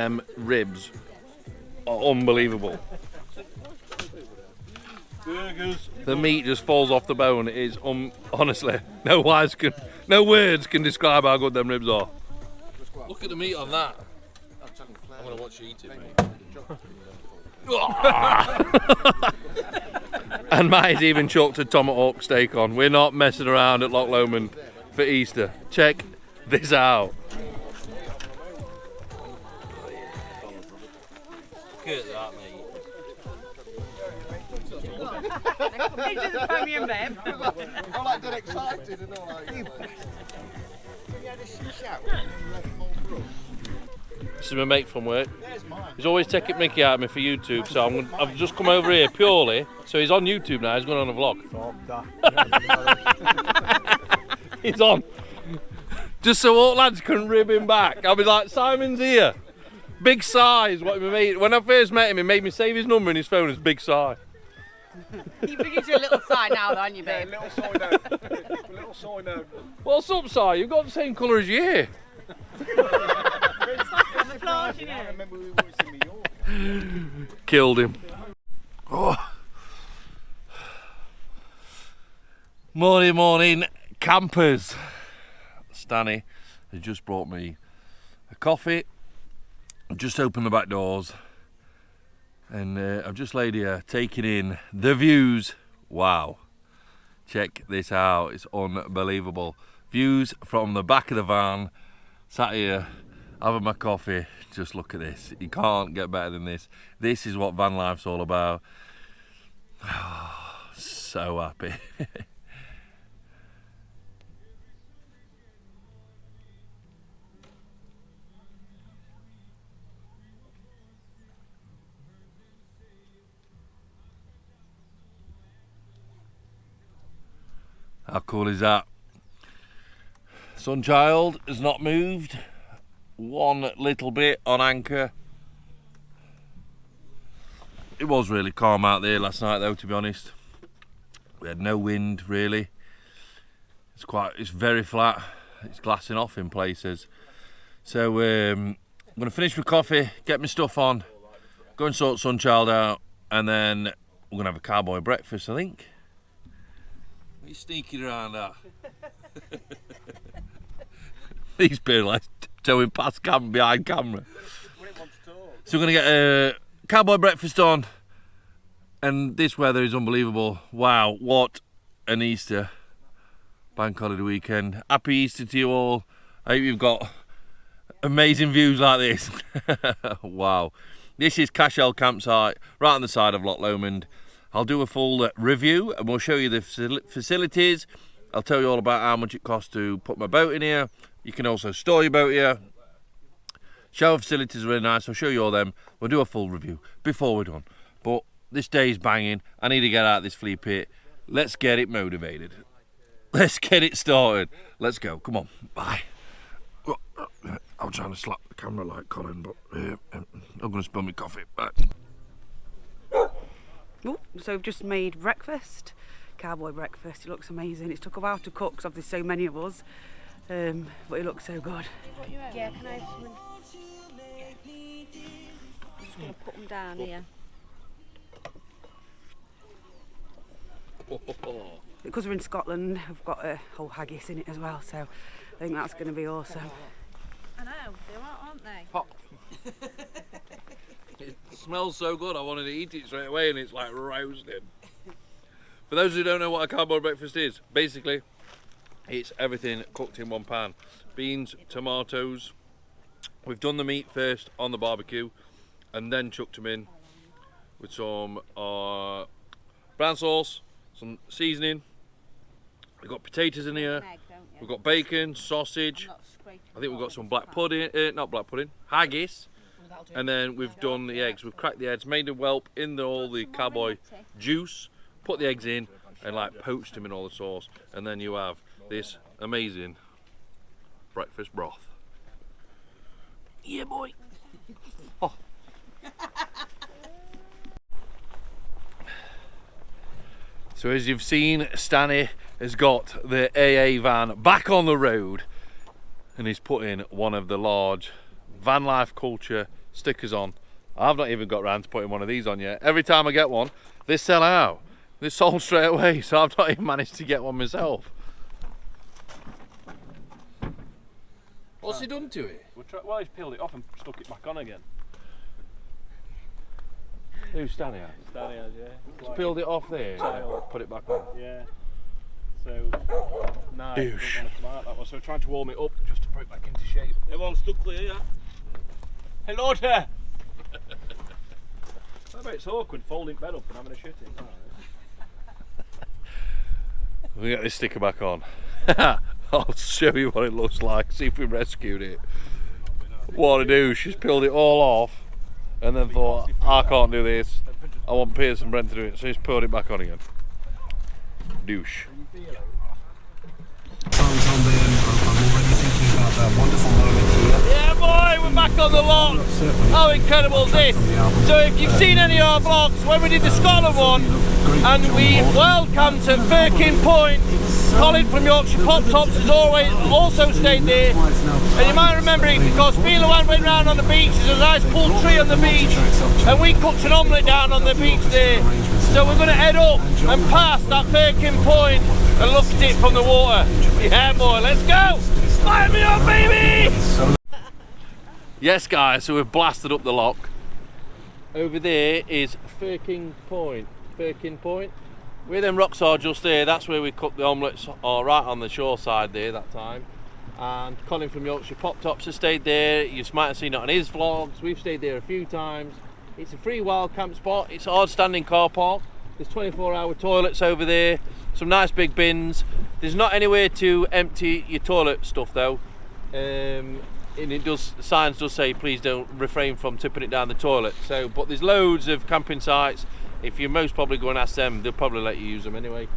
them ribs are unbelievable. Burgers. The meat just falls off the bone. It is honestly, no words can describe how good them ribs are. Look at the meat on that. I'm gonna watch you eat it, mate. And Matty's even chucked a tomahawk steak on. We're not messing around at Loch Lomond for Easter. Check this out. Look at that, mate. It's just a premium, babe. I like get excited and all like. This is my mate from work. He's always taking Mickey out of me for YouTube, so I've just come over here purely. So he's on YouTube now. He's going on a vlog. He's on. Just so all lads can rib him back. I'll be like, Simon's here. Big size. What he made. When I first met him, he made me save his number in his phone as Big Si. You've given you a little sign now, though, aren't you, babe? Little soy note. Little soy note. What's up, Si? You've got the same colour as your hair. I remember we were in New York. Killed him. Oh. Morning, campers. Stanny has just brought me a coffee. I've just opened the back doors. And I've just laid here taking in the views. Wow. Check this out. It's unbelievable. Views from the back of the van. Sat here having my coffee. Just look at this. You can't get better than this. This is what van life's all about. So happy. How cool is that? Sunchild has not moved one little bit on anchor. It was really calm out there last night though, to be honest. We had no wind really. It's very flat. It's glassing off in places. So I'm gonna finish my coffee, get my stuff on, go and sort Sunchild out, and then we're gonna have a cowboy breakfast, I think. He's sneaking around that. These people like towing past camera, behind camera. So we're going to get a cowboy breakfast on. And this weather is unbelievable. Wow, what an Easter. Bank holiday weekend. Happy Easter to you all. I hope you've got amazing views like this. Wow. This is Cashel Campsite, right on the side of Loch Lomond. I'll do a full review and we'll show you the facilities. I'll tell you all about how much it costs to put my boat in here. You can also store your boat here. Shower facilities are really nice. I'll show you all them. We'll do a full review before we're done. But this day is banging. I need to get out of this flea pit. Let's get it motivated. Let's get it started. Let's go. Come on. Bye. I'm trying to slap the camera like Colin, but I'm going to spill my coffee. Bye. Ooh, so we've just made breakfast, cowboy breakfast. It looks amazing. It took a while to cook because there's so many of us, but it looks so good. Yeah, can I have some? I'm just going to put them down here. Because we're in Scotland, we've got a whole haggis in it as well, so I think that's going to be awesome. I know, they are, aren't they? Pop. It smells so good, I wanted to eat it straight away, and it's like roasted. For those who don't know what a cowboy breakfast is, basically it's everything cooked in one pan. Beans, tomatoes. We've done the meat first on the barbecue and then chucked them in with some brown sauce, some seasoning. We've got potatoes in here. We've got bacon, sausage. I think we've got some black pudding, not black pudding, haggis. And then we've done the eggs. We've cracked the eggs, made them whelp in all the cowboy juice, put the eggs in, and like poached them in all the sauce. And then you have this amazing breakfast broth. Yeah, boy. Oh. So as you've seen, Stanny has got the AA van back on the road, and he's put in one of the large van life culture stickers on. I've not even got round to putting one of these on yet. Every time I get one, they sell out. They're sold straight away, so I've not even managed to get one myself. What's he done to it? Well, he's peeled it off and stuck it back on again. Who's Stanley? Stanley has, yeah. He's peeled it off there, put it back on. Yeah. So, now it doesn't want to come out that one, so we're trying to warm it up just to put it back into shape. Everyone's stuck clear, yeah? Hello there! I bet it's awkward folding bed up and having a shit in. We'll get this sticker back on. I'll show you what it looks like, see if we rescued it. What a douche, she's peeled it all off and then thought, I can't do this, I want Piers and Brent to do it, so he's pulled it back on again. Douche. I'm already thinking about that wonderful moment here. Yeah boy, we're back on the lot. How incredible is this? So if you've seen any of our vlogs, when we did the Scotland one, and we well camped at Firkin Point, Colin from Yorkshire Pop Tops has also stayed there. And you might remember it because me and Luan went round on the beach, there's a nice cool tree on the beach, and we cooked an omelette down on the beach there. So we're going to head up and past that Firkin Point and look at it from the water. Yeah boy, let's go! Fire me up baby! Yes guys, so we've blasted up the loch. Over there is Firkin Point. Where them rocks are just there, that's where we cooked the omelettes, or right on the shore side there that time. And Colin from Yorkshire Pop Tops has stayed there. You might have seen it on his vlogs. We've stayed there a few times. It's a free wild camp spot. It's a hard standing car park. There's 24-hour toilets over there. Some nice big bins. There's not anywhere to empty your toilet stuff though. And it does, signs does say please don't refrain from tipping it down the toilet. So, but there's loads of camping sites. If you most probably go and ask them, they'll probably let you use them anyway.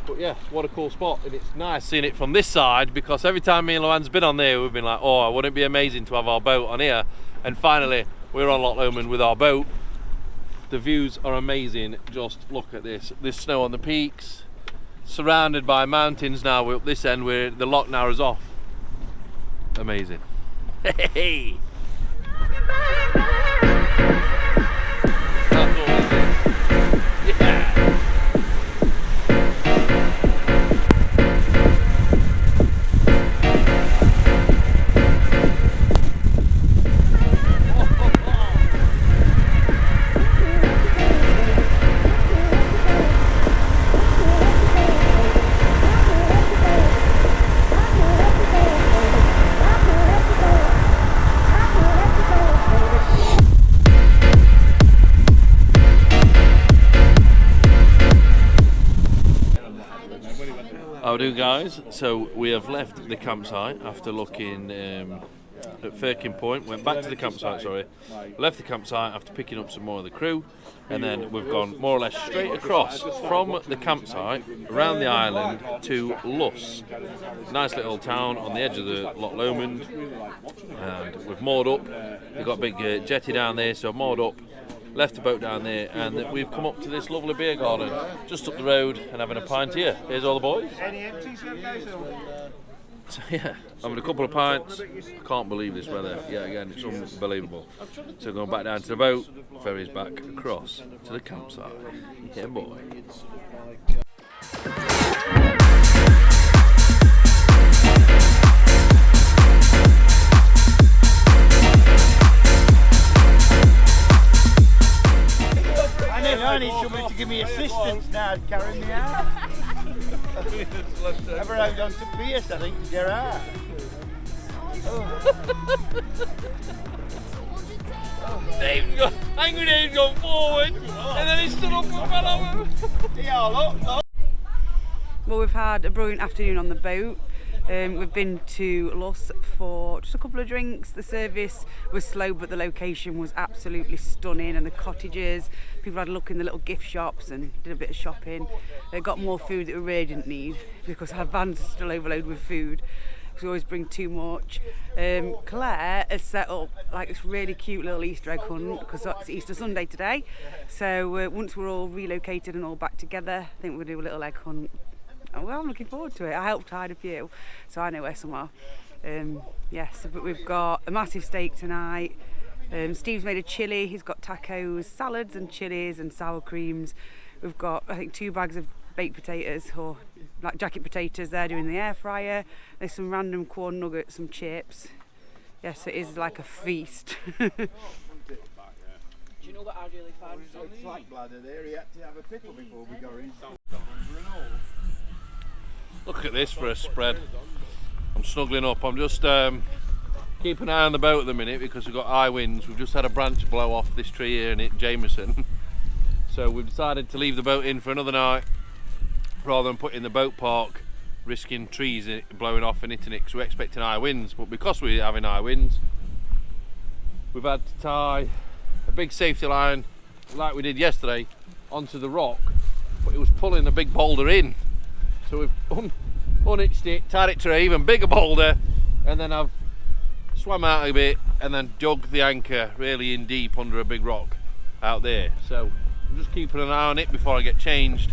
But yeah, what a cool spot, and it's nice seeing it from this side because every time me and Luan's been on there, we've been like, oh, wouldn't it be amazing to have our boat on here? And finally, we're on Loch Lomond with our boat. The views are amazing. Just look at this. There's snow on the peaks, surrounded by mountains now. We're up this end where the loch narrows off. Amazing. Hey! How do guys? So we have left the campsite after looking at Firkin Point, went back to the campsite, sorry, left the campsite after picking up some more of the crew, and then we've gone more or less straight across from the campsite around the island to Luss. Nice little town on the edge of the Loch Lomond, and we've moored up. We've got a big jetty down there, so I've moored up, left the boat down there, and we've come up to this lovely beer garden just up the road and having a pint here. Here's all the boys. So yeah, having a couple of pints. I can't believe this weather. Yeah, again, it's unbelievable. So going back down to the boat, ferries back across to the campsite. Yeah boy. I need somebody to give me assistance now, carry me out. Ever out on to Pierce, I think, get out. Dave's gone forward, and then he stood up and fell over. Yeah, look. Well, we've had a brilliant afternoon on the boat. We've been to Luss for just a couple of drinks. The service was slow, but the location was absolutely stunning, and the cottages. People had a look in the little gift shops and did a bit of shopping. They got more food that we really didn't need because our vans are still overloaded with food. We always bring too much. Claire has set up like this really cute little Easter egg hunt because it's Easter Sunday today. So once we're all relocated and all back together, I think we'll do a little egg hunt. Well, I'm looking forward to it. I helped hide a few, so I know where some are. Yes, but we've got a massive steak tonight, Steve's made a chilli, he's got tacos, salads and chilies and sour creams. We've got, I think, 2 bags of baked potatoes, or like jacket potatoes there doing the air fryer. There's some random corn nuggets, some chips. Yes, it is like a feast. Do you know what I really found? It's like bladder there, he had to have a pickle before we go in. Look at this for a spread. I'm snuggling up. I'm just keeping an eye on the boat at the minute because we've got high winds. We've just had a branch blow off this tree here in Jameson. So we've decided to leave the boat in for another night rather than put in the boat park, risking trees blowing off and hitting it, because we're expecting high winds. But because we're having high winds, we've had to tie a big safety line like we did yesterday onto the rock, but it was pulling a big boulder in. So we've unhitched it, tied it to an even bigger boulder, and then I've swam out a bit and then dug the anchor really in deep under a big rock out there. So I'm just keeping an eye on it before I get changed.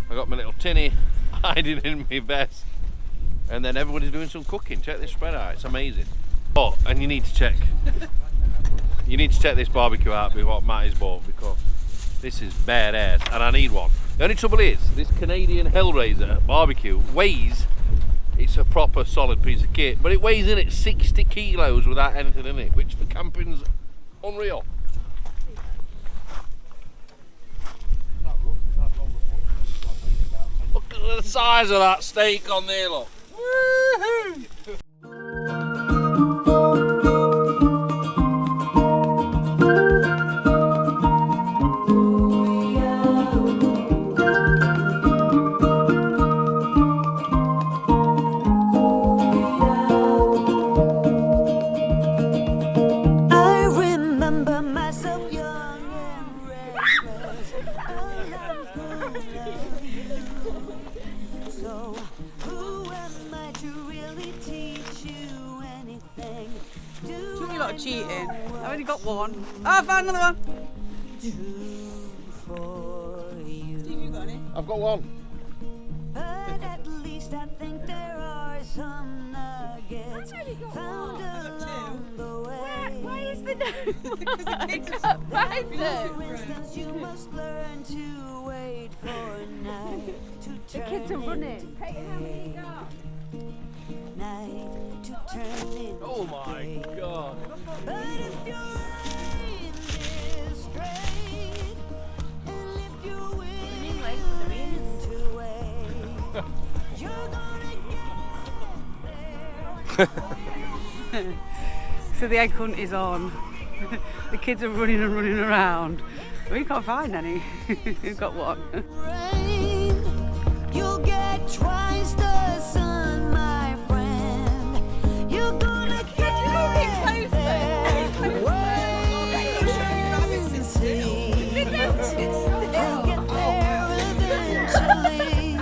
I got my little tinny hiding in my vest, and then everybody's doing some cooking. Check this spread out, it's amazing. Oh, and you need to check this barbecue out with what Matty's bought, because this is badass and I need one. The only trouble is, this Canadian Hellraiser barbecue weighs, it's a proper solid piece of kit, but it weighs in at 60 kilos without anything in it, which for camping's unreal. Look at the size of that steak on there, look. Woohoo! Cheating. I've only got one. Oh, I found another one. Steve, you got any? I've got one. But at least I think there are some nuggets found along the way. Why is the Because the kids For instance, you must learn to wait for night to turn. The kids are running. Peyton, how many you got? Night to turn into Oh my god. But if your aim is straight and lift your wings away, you're gonna get there. So the egg hunt is on. The kids are running and running around. We can't find any. We've got one. Rain, you'll get twice the sun, my friend. You're gonna get there. Wait and see. You'll get there eventually.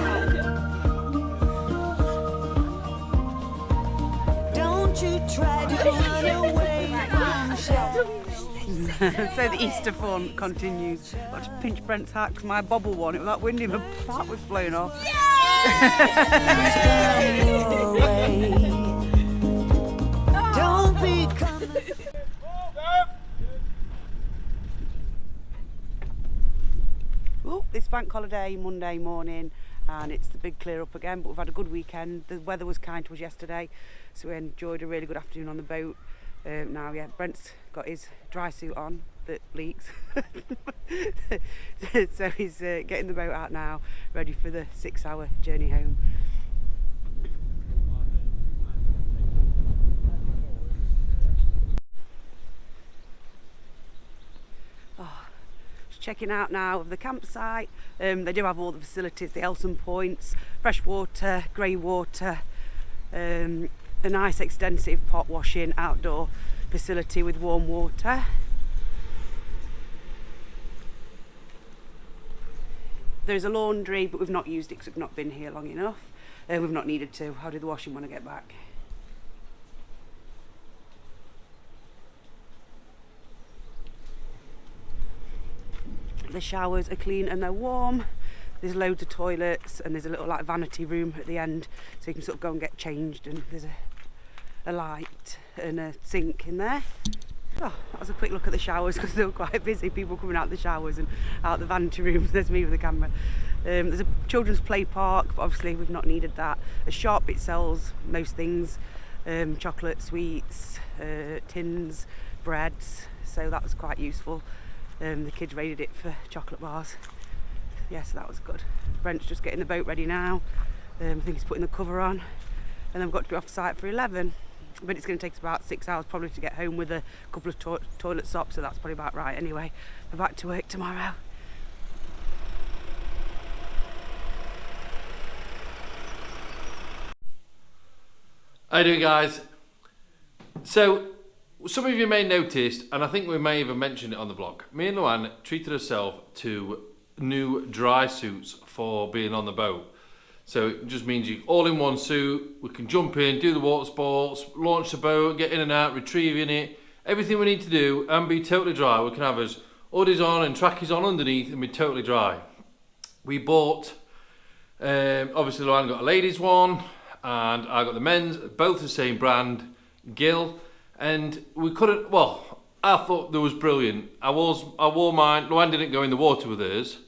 Don't you try to run away from shadows. So the Easter fun continues. I'll just pinch Brent's hat because my bobble one, it was that windy, the hat was blown off. Don't become Oh, it's bank holiday Monday morning and it's the big clear up again, but we've had a good weekend. The weather was kind to us yesterday, so we enjoyed a really good afternoon on the boat. Now, yeah, Brent's got his dry suit on that leaks. So he's getting the boat out now, ready for the 6-hour journey home. Checking out now of the campsite. They do have all the facilities, the Elson points, fresh water, grey water, a nice extensive pot washing outdoor facility with warm water. There's a laundry, but we've not used it because we've not been here long enough. We've not needed to. I'll do the washing when I get back. The showers are clean and they're warm. There's loads of toilets and there's a little like vanity room at the end, so you can sort of go and get changed, and there's a light and a sink in there. Oh, that was a quick look at the showers because they were quite busy. People coming out the showers and out the vanity rooms. There's me with the camera. There's a children's play park, but obviously we've not needed that. A shop, it sells most things, chocolate, sweets, tins, breads, so that was quite useful. The kids raided it for chocolate bars. Yes, that was good. Brent's just getting the boat ready now. I think he's putting the cover on, and then we've got to be off site for 11. But it's going to take us about 6 hours probably to get home with a couple of toilet stops, so that's probably about right anyway. We're back to work tomorrow. How you doing, guys? So, some of you may have noticed, and I think we may even mention it on the vlog, me and Luann treated herself to new dry suits for being on the boat. So it just means you all in one suit, we can jump in, do the water sports, launch the boat, get in and out, retrieving it, everything we need to do and be totally dry. We can have us hoodies on and trackies on underneath and be totally dry. We bought, obviously Luann got a ladies one and I got the men's, both the same brand, Gill, and we couldn't, well, I thought that was brilliant. I wore mine, Luann didn't go in the water with hers.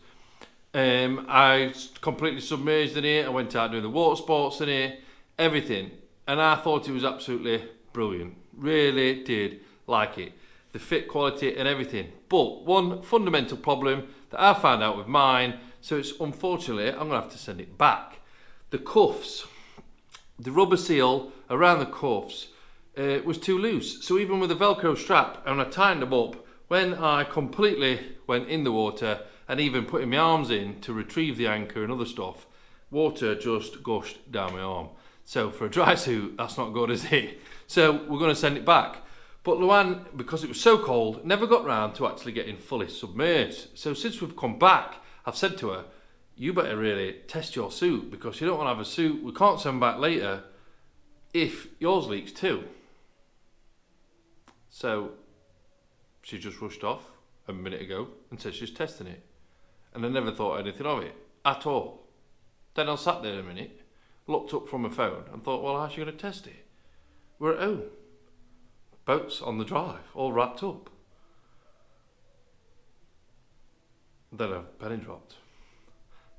I completely submerged in it, I went out doing the water sports in it, everything, and I thought it was absolutely brilliant. Really did like it, the fit quality and everything. But one fundamental problem that I found out with mine, so it's unfortunately I'm gonna have to send it back. The cuffs, the rubber seal around the cuffs was too loose. So even with a Velcro strap, and I tightened them up, when I completely went in the water and even putting my arms in to retrieve the anchor and other stuff, water just gushed down my arm. So for a dry suit, that's not good, is it? So we're going to send it back. But Luann, because it was so cold, never got round to actually getting fully submerged. So since we've come back, I've said to her, you better really test your suit, because you don't want to have a suit we can't send back later if yours leaks too. So she just rushed off a minute ago and said she's testing it. And I never thought anything of it at all. Then I sat there a minute, looked up from my phone and thought, well, how's she going to test it? We're at home. Boat's on the drive, all wrapped up. Then a penny dropped.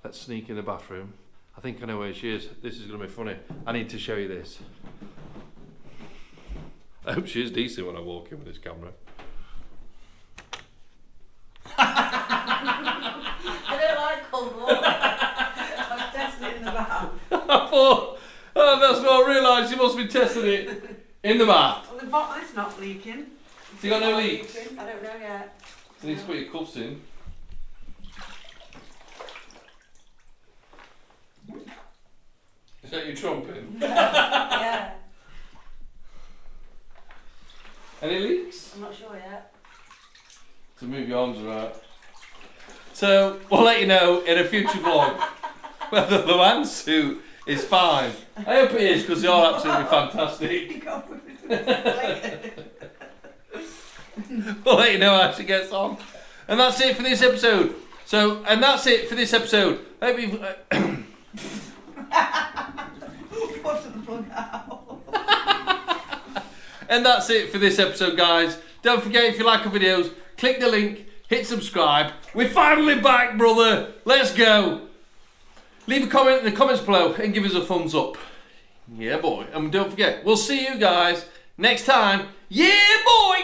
Let's sneak in the bathroom. I think I know where she is. This is going to be funny. I need to show you this. I hope she is decent when I walk in with this camera. I don't like cold water. I was testing it in the bath. I thought, oh, that's what I realised. You must be testing it in the bath. Well, the bottle is not leaking. So you got no leaks? I don't know yet. You need to put your cuffs in. Is that your trumpet? Yeah. Any leaks? I'm not sure yet. So move your arms around. So we'll let you know in a future vlog whether the Luann suit is fine. I hope it is, because you're absolutely fantastic. We'll let you know how she gets on. And that's it for this episode. And that's it for this episode. Hope you've and that's it for this episode, guys. Don't forget, if you like our videos, click the link, hit subscribe. We're finally back, brother. Let's go. Leave a comment in the comments below and give us a thumbs up. Yeah, boy. And don't forget, we'll see you guys next time. Yeah, boy.